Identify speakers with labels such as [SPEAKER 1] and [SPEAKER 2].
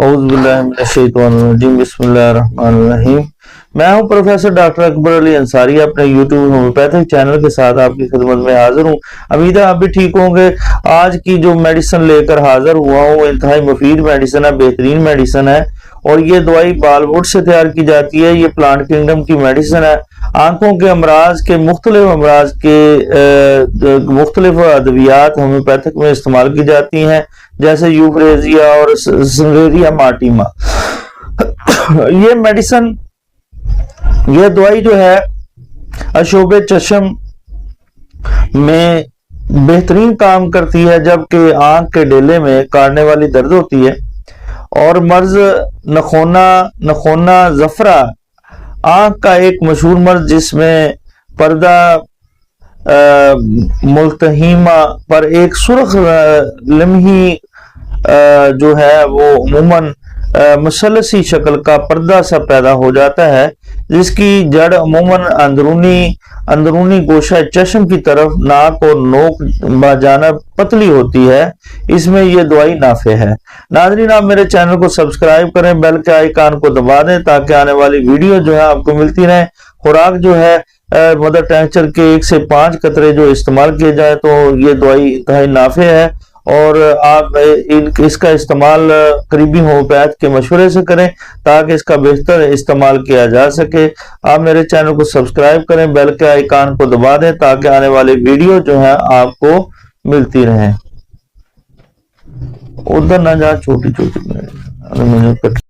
[SPEAKER 1] औज़ु बिल्लाहि मिनश शैतानिर रजीम, बिस्मिल्लाहिर रहमानिर रहीम। मैं हूं प्रोफेसर डॉक्टर अकबर अली अंसारी, अपने यूट्यूब होम्योपैथिक चैनल के साथ आपकी खिदमत में हाजिर हूं। उम्मीद है आप भी ठीक होंगे। आज की जो मेडिसिन लेकर हाजिर हुआ हूं, इंतहाई मुफीद मेडिसिन है, बेहतरीन मेडिसिन है और ये दवाई बालवुड से तैयार की जाती है। ये प्लांट किंगडम की मेडिसिन है। आंखों के अमराज के मुख्तलिफ अद्वियात होम्योपैथिक में इस्तेमाल की जाती हैं, जैसे यूफ्रेजिया और सिनेरिया मार्टिमा। ये मेडिसिन, ये दवाई जो है अशोबे चश्म में बेहतरीन काम करती है, जबकि आंख के डेले में काटने वाली दर्द होती है। और मर्ज नखोना जफरा आंख का एक मशहूर मर्ज, जिसमें पर्दा मुल्तहिमा पर एक सुर्ख लम्ही जो है वो अमूमन मुसलसी शक्ल का पर्दा सा पैदा हो जाता है, जिसकी जड़ अमूमन अंदरूनी गोशा चश्म की तरफ नाक और नोक बाजानब पतली होती है। इसमें यह दवाई नाफे है। नाज़रीन, आप मेरे चैनल को सब्सक्राइब करें, बेल के आइकन को दबा दें ताकि आने वाली वीडियो जो है आपको मिलती रहे। खुराक जो है मदर टेंचर के 1 से 5 कतरे जो इस्तेमाल किए जाए तो ये दवाई इंतहाई नाफे है और आप इसका इस्तेमाल करीबी होम्योपैथ के मशवरे से करें ताकि इसका बेहतर इस्तेमाल किया जा सके। आप मेरे चैनल को सब्सक्राइब करें, बेल के आइकन को दबा दें ताकि आने वाली वीडियो जो है आपको मिलती रहे। उधर ना जा, छोटी छोटी